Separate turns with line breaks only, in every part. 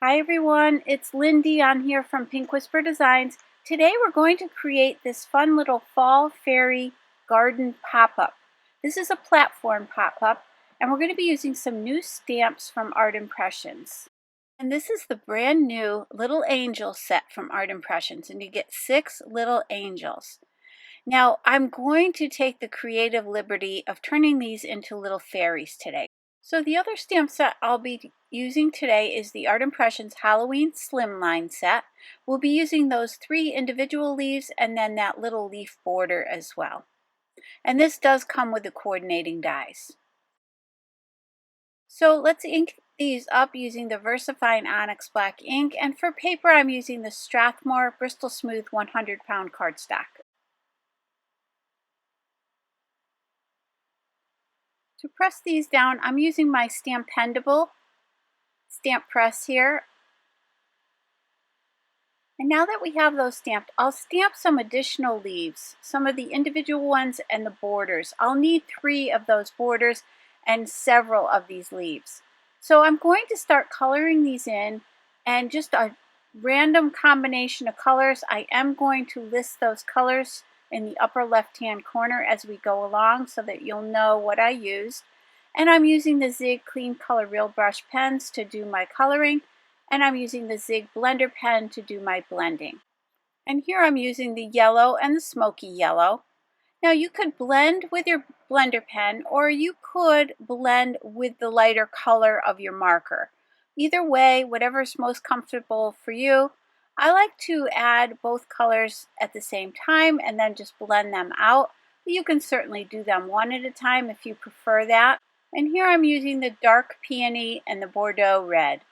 Hi everyone, it's Lindy on here from Pink Whisper Designs. Today we're going to create this fun little fall fairy garden pop-up. This is a platform pop-up and we're going to be using some new stamps from Art Impressions. And this is the brand new Little Angel set from Art Impressions, and you get 6 little angels. Now I'm going to take the creative liberty of turning these into little fairies today. So the other stamp set I'll be using today is the Art Impressions Halloween Slimline set. We'll be using those 3 individual leaves and then that little leaf border as well. And this does come with the coordinating dies. So let's ink these up using the Versafine Onyx Black ink, and for paper I'm using the Strathmore Bristol Smooth 100-pound cardstock. To press these down, I'm using my STAMPendable stamp press here. And now that we have those stamped, I'll stamp some additional leaves, some of the individual ones and the borders. I'll need 3 of those borders and several of these leaves. So I'm going to start coloring these in, and just a random combination of colors. I am going to list those colors in the upper left-hand corner as we go along so that you'll know what I used. And I'm using the Zig Clean Color Real Brush pens to do my coloring, and I'm using the Zig Blender pen to do my blending. And here I'm using the yellow and the smoky yellow. Now you could blend with your blender pen, or you could blend with the lighter color of your marker. Either way, whatever's most comfortable for you. I like to add both colors at the same time and then just blend them out. You can certainly do them one at a time if you prefer that. And here I'm using the dark Peony and the Bordeaux Red.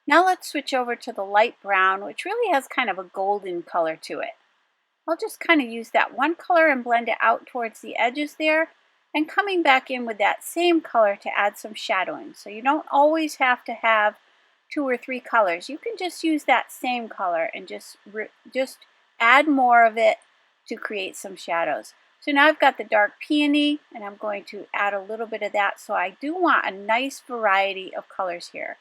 Now let's switch over to the light brown, which really has kind of a golden color to it. I'll just kind of use that one color and blend it out towards the edges there, and coming back in with that same color to add some shadowing. So you don't always have to have 2 or 3 colors. You can just use that same color and just add more of it to create some shadows. So now I've got the dark peony, and I'm going to add a little bit of that. So I do want a nice variety of colors here.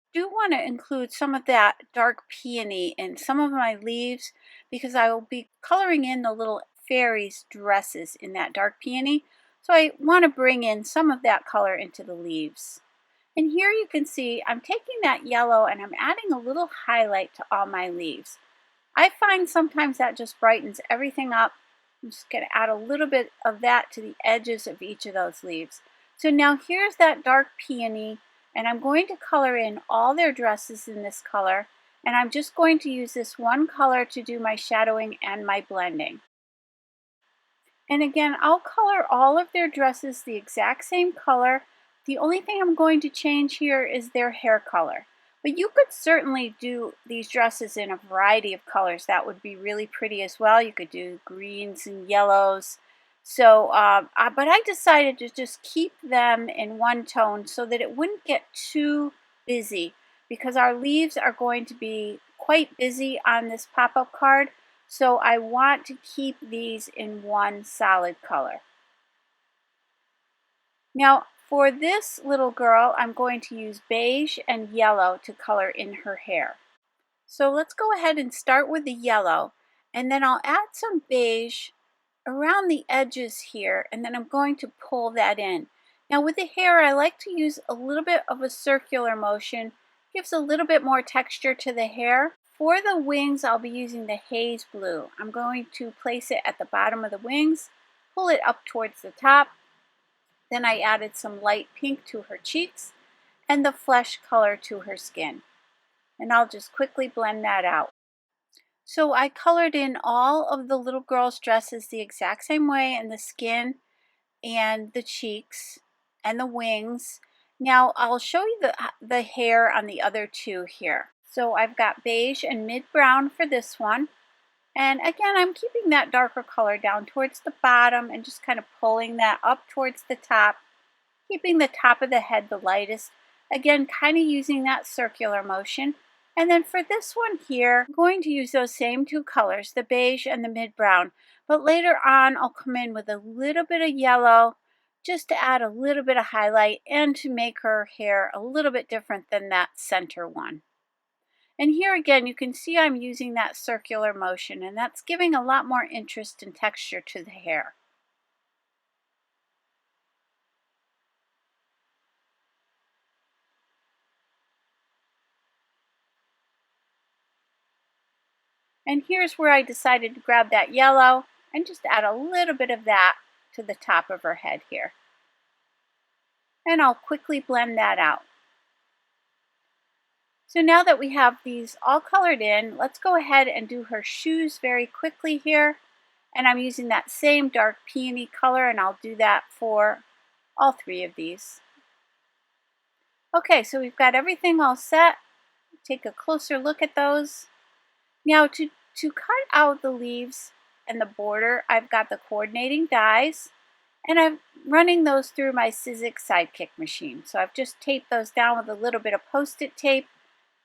I do want to include some of that dark peony in some of my leaves because I will be coloring in the little fairies' dresses in that dark peony. So I want to bring in some of that color into the leaves. And here you can see I'm taking that yellow and I'm adding a little highlight to all my leaves. I find sometimes that just brightens everything up. I'm just going to add a little bit of that to the edges of each of those leaves. So now here's that dark peony, and I'm going to color in all their dresses in this color, and I'm just going to use this one color to do my shadowing and my blending. And again, I'll color all of their dresses the exact same color. The only thing I'm going to change here is their hair color. But you could certainly do these dresses in a variety of colors. That would be really pretty as well. You could do greens and yellows. So, but I decided to just keep them in one tone so that it wouldn't get too busy, because our leaves are going to be quite busy on this pop-up card. So I want to keep these in one solid color. Now, for this little girl, I'm going to use beige and yellow to color in her hair. So let's go ahead and start with the yellow, and then I'll add some beige around the edges here, and then I'm going to pull that in. Now with the hair, I like to use a little bit of a circular motion. Gives a little bit more texture to the hair. For the wings, I'll be using the Haze Blue. I'm going to place it at the bottom of the wings, pull it up towards the top. Then I added some light pink to her cheeks and the flesh color to her skin. And I'll just quickly blend that out. So I colored in all of the little girl's dresses the exact same way, in the skin and the cheeks and the wings. Now I'll show you the hair on the other 2 here. So I've got beige and mid-brown for this one. And again, I'm keeping that darker color down towards the bottom and just kind of pulling that up towards the top, keeping the top of the head the lightest. Again, kind of using that circular motion. And then for this one here, I'm going to use those same 2 colors, the beige and the mid-brown. But later on, I'll come in with a little bit of yellow just to add a little bit of highlight and to make her hair a little bit different than that center one. And here again, you can see I'm using that circular motion, and that's giving a lot more interest and texture to the hair. And here's where I decided to grab that yellow and just add a little bit of that to the top of her head here. And I'll quickly blend that out. So now that we have these all colored in, let's go ahead and do her shoes very quickly here. And I'm using that same dark peony color, and I'll do that for all three of these. Okay, so we've got everything all set. Take a closer look at those. Now to cut out the leaves and the border, I've got the coordinating dies, and I'm running those through my Sizzix Sidekick machine. So I've just taped those down with a little bit of Post-it tape,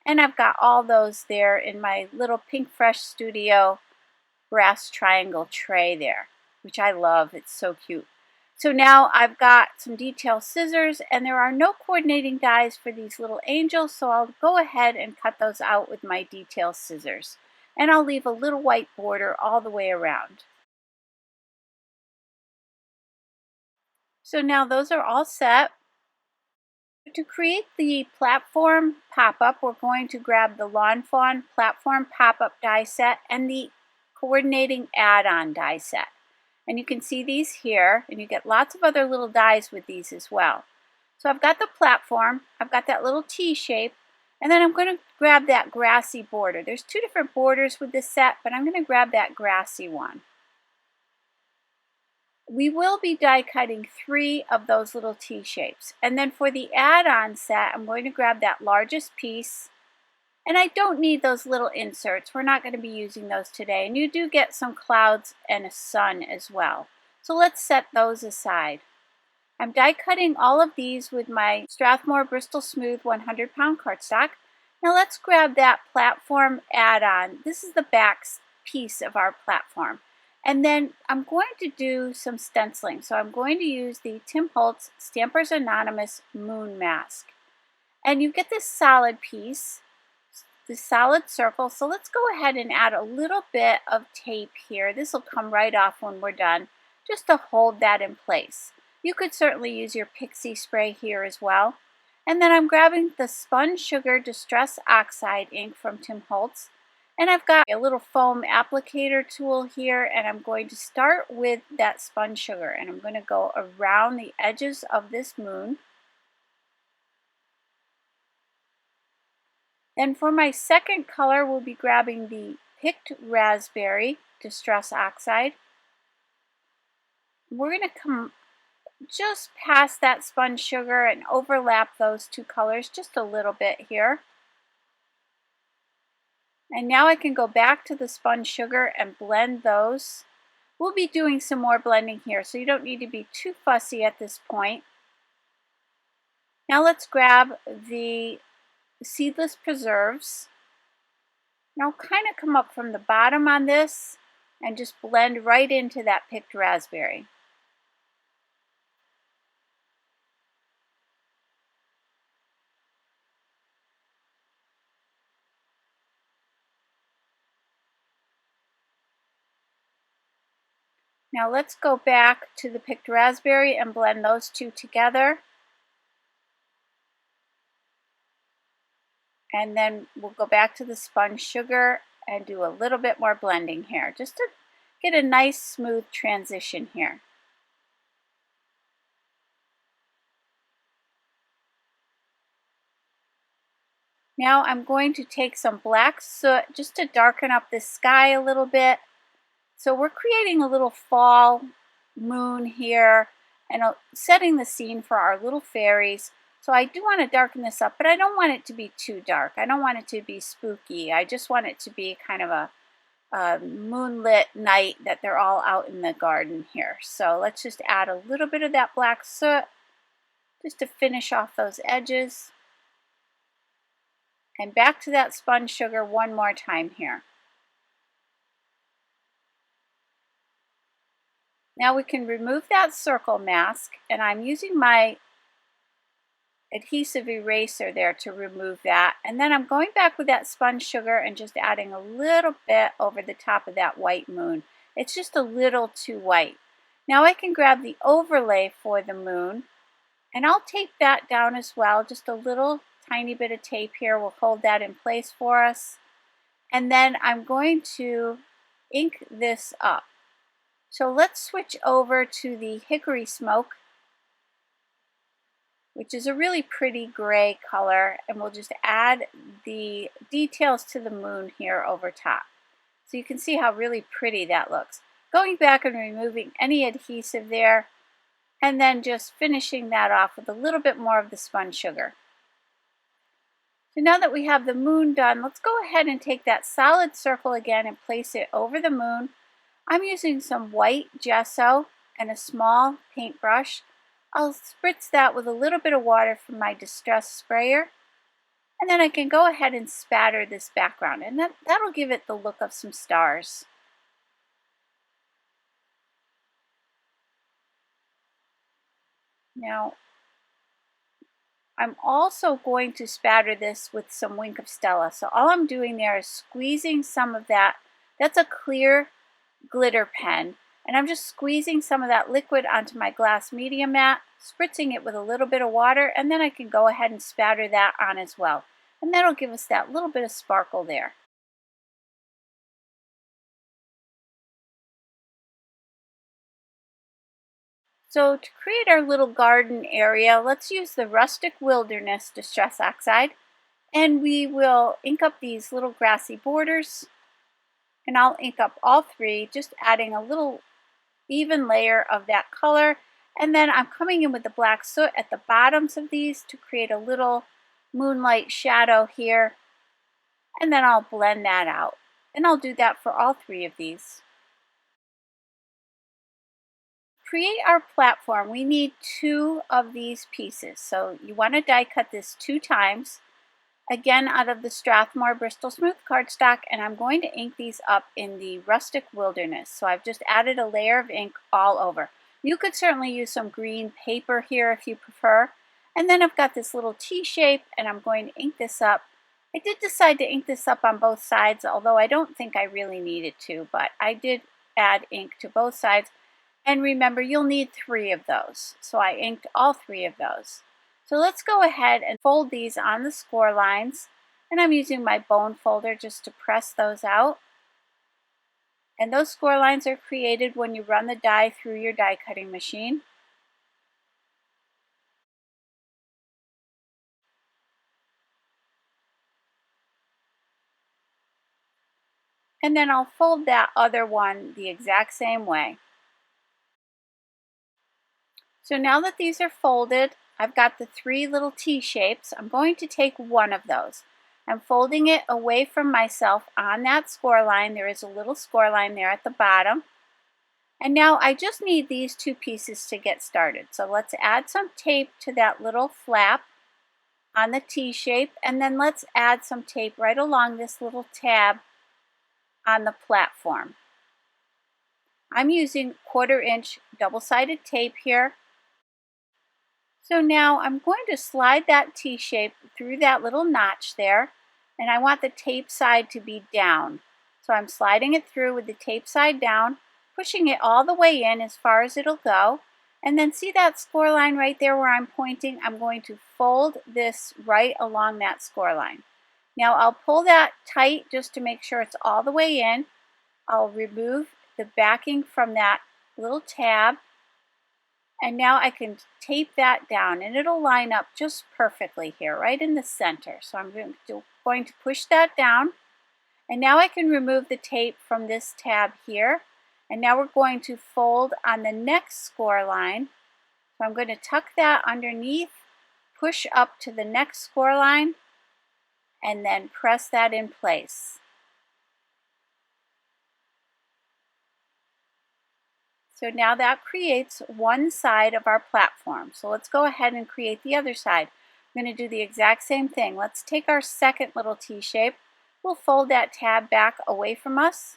and I've got all those there in my little Pink Fresh Studio brass triangle tray there, which I love. It's so cute. So now I've got some detail scissors, and there are no coordinating dies for these little angels, so I'll go ahead and cut those out with my detail scissors. And I'll leave a little white border all the way around. So now those are all set. To create the platform pop-up, we're going to grab the Lawn Fawn platform pop-up die set and the coordinating add-on die set. And you can see these here, and you get lots of other little dies with these as well. So I've got the platform, I've got that little T shape, and then I'm going to grab that grassy border. There's two different borders with this set, but I'm going to grab that grassy one. We will be die cutting 3 of those little T shapes. And then for the add-on set, I'm going to grab that largest piece. And I don't need those little inserts. We're not going to be using those today. And you do get some clouds and a sun as well. So let's set those aside. I'm die cutting all of these with my Strathmore Bristol Smooth 100-pound cardstock. Now let's grab that platform add-on. This is the back piece of our platform. And then I'm going to do some stenciling. So I'm going to use the Tim Holtz Stampers Anonymous Moon Mask. And you get this solid piece, the solid circle. So let's go ahead and add a little bit of tape here. This will come right off when we're done, just to hold that in place. You could certainly use your pixie spray here as well. And then I'm grabbing the Spun Sugar Distress Oxide ink from Tim Holtz. And I've got a little foam applicator tool here, and I'm going to start with that spun sugar, and I'm going to go around the edges of this moon. Then for my second color, we'll be grabbing the Picked Raspberry Distress Oxide. We're going to come just past that spun sugar and overlap those two colors just a little bit here. And now I can go back to the spun sugar and blend those. We'll be doing some more blending here, so you don't need to be too fussy at this point. Now let's grab the Seedless Preserves. And I'll kind of come up from the bottom on this and just blend right into that Picked Raspberry. Now let's go back to the Picked Raspberry and blend those two together. And then we'll go back to the spun sugar and do a little bit more blending here, just to get a nice smooth transition here. Now I'm going to take some black soot just to darken up the sky a little bit. So we're creating a little fall moon here and setting the scene for our little fairies. So I do want to darken this up, but I don't want it to be too dark. I don't want it to be spooky. I just want it to be kind of a moonlit night that they're all out in the garden here. So let's just add a little bit of that black soot just to finish off those edges. And back to that spun sugar one more time here. Now we can remove that circle mask, and I'm using my adhesive eraser there to remove that. And then I'm going back with that spun sugar and just adding a little bit over the top of that white moon. It's just a little too white. Now I can grab the overlay for the moon and I'll tape that down as well. Just a little tiny bit of tape here will hold that in place for us. And then I'm going to ink this up. So let's switch over to the Hickory Smoke, which is a really pretty gray color, and we'll just add the details to the moon here over top. So you can see how really pretty that looks. Going back and removing any adhesive there, and then just finishing that off with a little bit more of the spun sugar. So now that we have the moon done, let's go ahead and take that solid circle again and place it over the moon. I'm using some white gesso and a small paintbrush. I'll spritz that with a little bit of water from my distress sprayer, and then I can go ahead and spatter this background, and that'll give it the look of some stars. Now, I'm also going to spatter this with some Wink of Stella. So all I'm doing there is squeezing some of that. That's a clear glitter pen. And I'm just squeezing some of that liquid onto my glass media mat, spritzing it with a little bit of water, and then I can go ahead and spatter that on as well. And that'll give us that little bit of sparkle there. So to create our little garden area, let's use the Rustic Wilderness Distress Oxide. And we will ink up these little grassy borders. And I'll ink up all three, just adding a little even layer of that color, and then I'm coming in with the black soot at the bottoms of these to create a little moonlight shadow here, and then I'll blend that out, and I'll do that for all three of these. To create our platform, we need 2 of these pieces, so you want to die cut this 2 times, again out of the Strathmore Bristol Smooth cardstock, and I'm going to ink these up in the Rustic Wilderness. So I've just added a layer of ink all over. You could certainly use some green paper here if you prefer. And then I've got this little T shape, and I'm going to ink this up. I did decide to ink this up on both sides, although I don't think I really needed to, but I did add ink to both sides. And remember, you'll need 3 of those. So I inked all 3 of those. So let's go ahead and fold these on the score lines, and I'm using my bone folder just to press those out. And those score lines are created when you run the die through your die cutting machine. And then I'll fold that other one the exact same way. So now that these are folded, I've got the 3 little T shapes. I'm going to take one of those. I'm folding it away from myself on that score line. There is a little score line there at the bottom. And now I just need these 2 pieces to get started. So let's add some tape to that little flap on the T shape, and then let's add some tape right along this little tab on the platform. I'm using 1/4 inch double-sided tape here. So now I'm going to slide that T shape through that little notch there, and I want the tape side to be down. So I'm sliding it through with the tape side down, pushing it all the way in as far as it'll go, and then see that score line right there where I'm pointing? I'm going to fold this right along that score line. Now I'll pull that tight just to make sure it's all the way in. I'll remove the backing from that little tab, and now I can tape that down, and it'll line up just perfectly here, right in the center. So I'm going to push that down, and now I can remove the tape from this tab here. And now we're going to fold on the next score line. So I'm going to tuck that underneath, push up to the next score line, and then press that in place. So now that creates one side of our platform. So let's go ahead and create the other side. I'm going to do the exact same thing. Let's take our second little T shape. We'll fold that tab back away from us.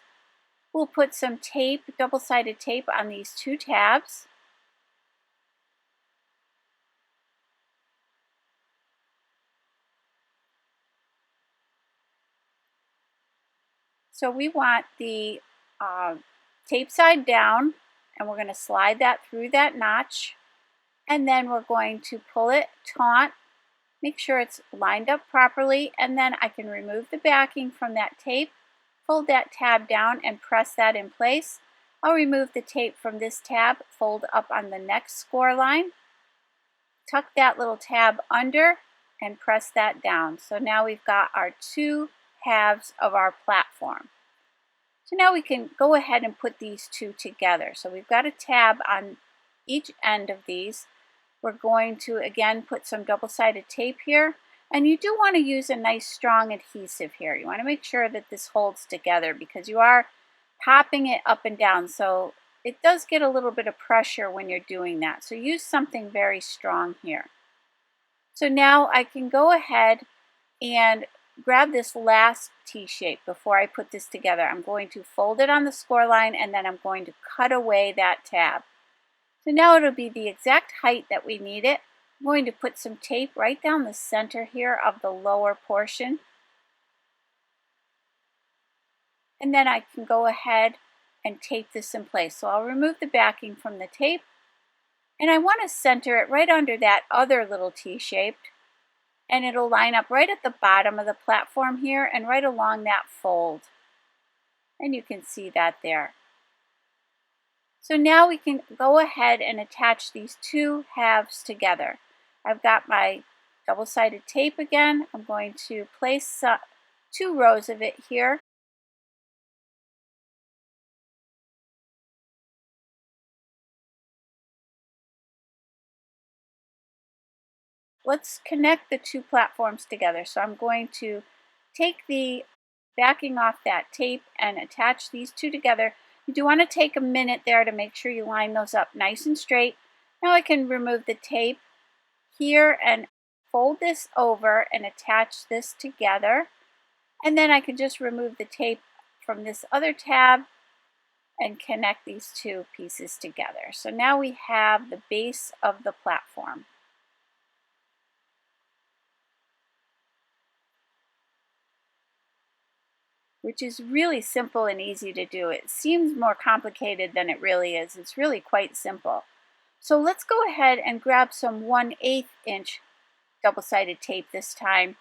We'll put some tape, double-sided tape on these 2 tabs. So we want the tape side down, and we're going to slide that through that notch, and then we're going to pull it taut, make sure it's lined up properly, and then I can remove the backing from that tape, fold that tab down and press that in place. I'll remove the tape from this tab, fold up on the next score line, tuck that little tab under, and press that down. So now we've got our two halves of our platform. So now we can go ahead and put these two together. So we've got a tab on each end of these. We're going to again put some double-sided tape here, and you do want to use a nice strong adhesive here. You want to make sure that this holds together because you are popping it up and down, so it does get a little bit of pressure when you're doing that. So use something very strong here. So now I can go ahead and grab this last T-shape before I put this together. I'm going to fold it on the score line, and then I'm going to cut away that tab. So now it'll be the exact height that we need it. I'm going to put some tape right down the center here of the lower portion. And then I can go ahead and tape this in place. So I'll remove the backing from the tape, and I want to center it right under that other little T-shaped, and it'll line up right at the bottom of the platform here and right along that fold. And you can see that there. So now we can go ahead and attach these two halves together. I've got my double-sided tape again. I'm going to place 2 rows of it here. Let's connect the two platforms together. So I'm going to take the backing off that tape and attach these two together. You do want to take a minute there to make sure you line those up nice and straight. Now I can remove the tape here and fold this over and attach this together. And then I can just remove the tape from this other tab and connect these two pieces together. So now we have the base of the platform. Which is really simple and easy to do. It seems more complicated than it really is. It's really quite simple. So let's go ahead and grab some 1/8 inch double-sided tape this time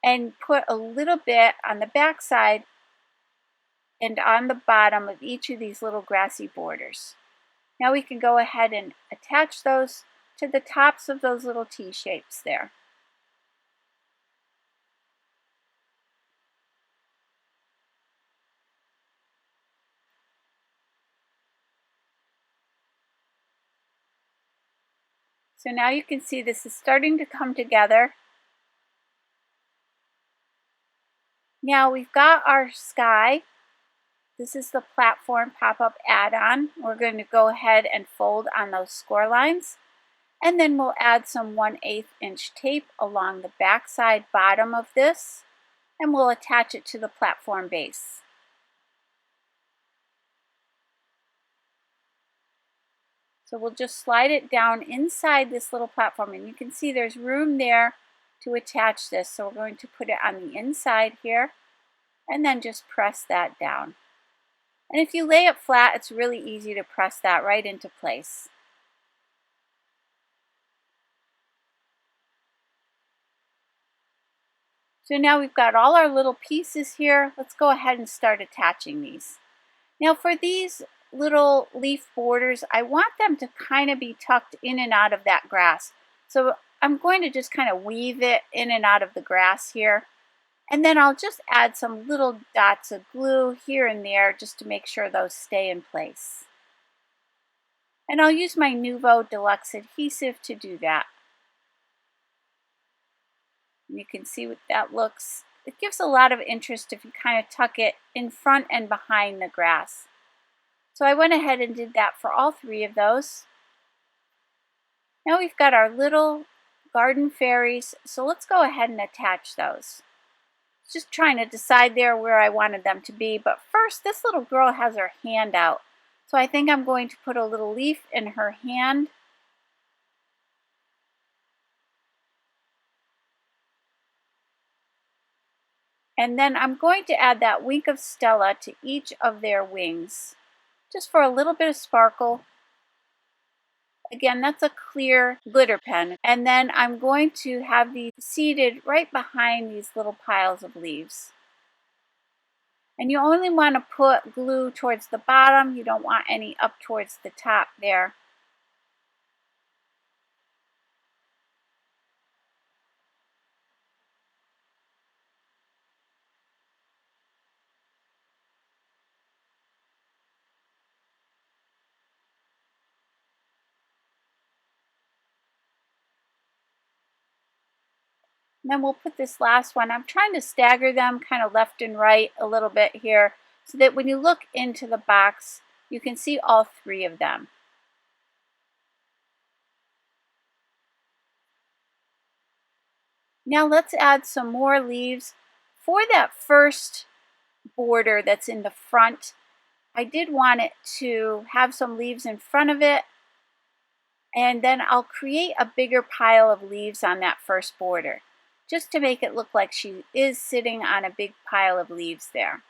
and put a little bit on the back side and on the bottom of each of these little grassy borders. Now we can go ahead and attach those to the tops of those little T-shapes there. So now you can see this is starting to come together. Now we've got our sky. This is the platform pop-up add-on. We're going to go ahead and fold on those score lines. And then we'll add some 1/8 inch tape along the back side bottom of this. And we'll attach it to the platform base. So we'll just slide it down inside this little platform, and you can see there's room there to attach this. So we're going to put it on the inside here and then just press that down. And if you lay it flat, it's really easy to press that right into place. So now we've got all our little pieces here. Let's go ahead and start attaching these. Now for these little leaf borders, I want them to kind of be tucked in and out of that grass. So I'm going to just kind of weave it in and out of the grass here. And then I'll just add some little dots of glue here and there just to make sure those stay in place. And I'll use my Nuvo Deluxe adhesive to do that. And you can see what that looks. It gives a lot of interest if you kind of tuck it in front and behind the grass. So I went ahead and did that for all 3 of those. Now we've got our little garden fairies, so let's go ahead and attach those. Just trying to decide there where I wanted them to be, but first this little girl has her hand out. So I think I'm going to put a little leaf in her hand. And then I'm going to add that wink of Stella to each of their wings, just for a little bit of sparkle. Again, that's a clear glitter pen. And then I'm going to have these seated right behind these little piles of leaves. And you only want to put glue towards the bottom. You don't want any up towards the top there. And then we'll put this last one. I'm trying to stagger them kind of left and right a little bit here so that when you look into the box, you can see all three of them. Now let's add some more leaves. For that first border that's in the front, I did want it to have some leaves in front of it, and then I'll create a bigger pile of leaves on that first border, just to make it look like she is sitting on a big pile of leaves there.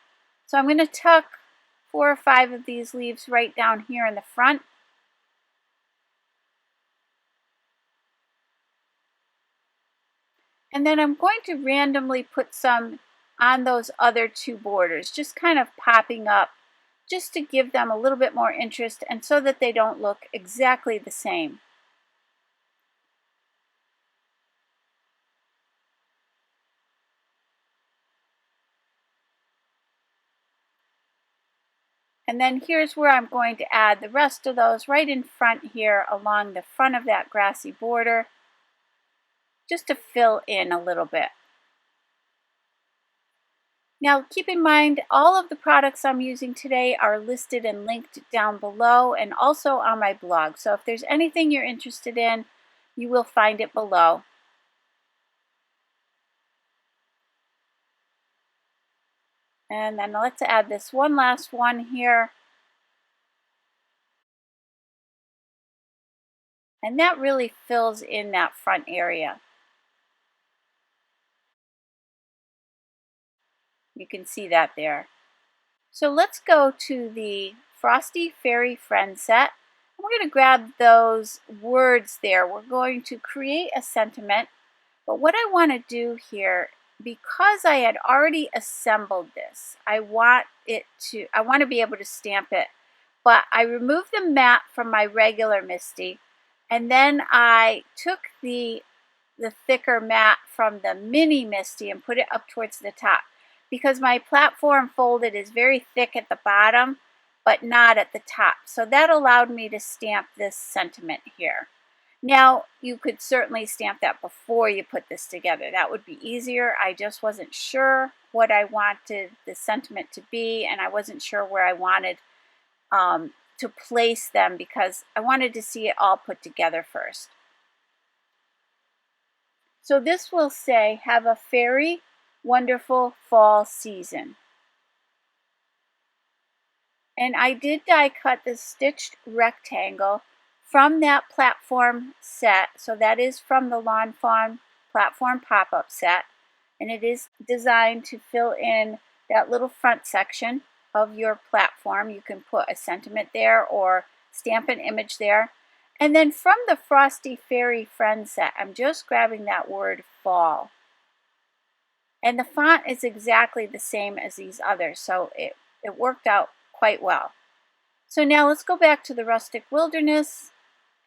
So I'm going to tuck 4 or 5 of these leaves right down here in the front. And then I'm going to randomly put some on those other 2 borders, just kind of popping up, just to give them a little bit more interest and so that they don't look exactly the same. And then here's where I'm going to add the rest of those right in front here along the front of that grassy border, just to fill in a little bit. Now keep in mind, all of the products I'm using today are listed and linked down below and also on my blog. So if there's anything you're interested in, you will find it below. And then let's add this one last one here. And that really fills in that front area. You can see that there. So let's go to the Frosty Fairy Friend set. We're going to grab those words there. We're going to create a sentiment. But what I want to do here, because I had already assembled this, I want to be able to stamp it. But I removed the matte from my regular Misty, and then I took the thicker matte from the mini Misty and put it up towards the top, because my platform folded is very thick at the bottom but not at the top. So that allowed me to stamp this sentiment here. Now you could certainly stamp that before you put this together. That would be easier. I just wasn't sure what I wanted the sentiment to be, and I wasn't sure where I wanted to place them, because I wanted to see it all put together first. So this will say, have a very wonderful fall season. And I did die cut this stitched rectangle from that platform set. So that is from the Lawn Fawn platform pop-up set. And it is designed to fill in that little front section of your platform. You can put a sentiment there or stamp an image there. And then from the Frosty Fairy Friend set, I'm just grabbing that word fall. And the font is exactly the same as these others, so it worked out quite well. So now let's go back to the Rustic Wilderness,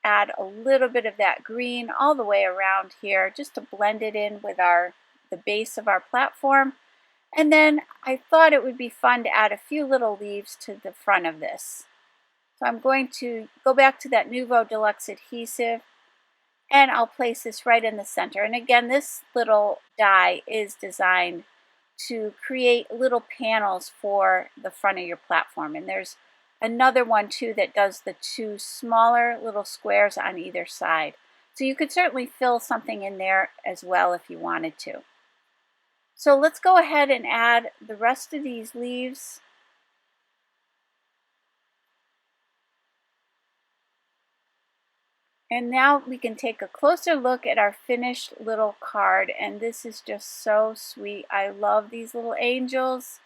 add a little bit of that green all the way around here, just to blend it in with the base of our platform. And then I thought it would be fun to add a few little leaves to the front of this. So I'm going to go back to that Nuvo Deluxe adhesive, and I'll place this right in the center. And again, this little die is designed to create little panels for the front of your platform. And there's another one too that does the 2 smaller little squares on either side. So you could certainly fill something in there as well if you wanted to. So let's go ahead and add the rest of these leaves. And now we can take a closer look at our finished little card, and this is just so sweet. I love these little angels.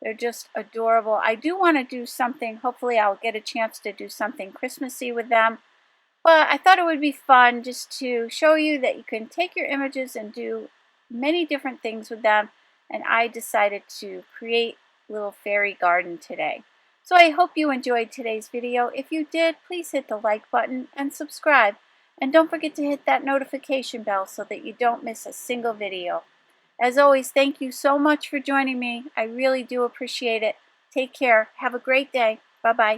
They're just adorable. I do want to do something, hopefully I'll get a chance to do something Christmassy with them. But I thought it would be fun just to show you that you can take your images and do many different things with them. And I decided to create a little fairy garden today. So I hope you enjoyed today's video. If you did, please hit the like button and subscribe. And don't forget to hit that notification bell so that you don't miss a single video. As always, thank you so much for joining me. I really do appreciate it. Take care. Have a great day. Bye-bye.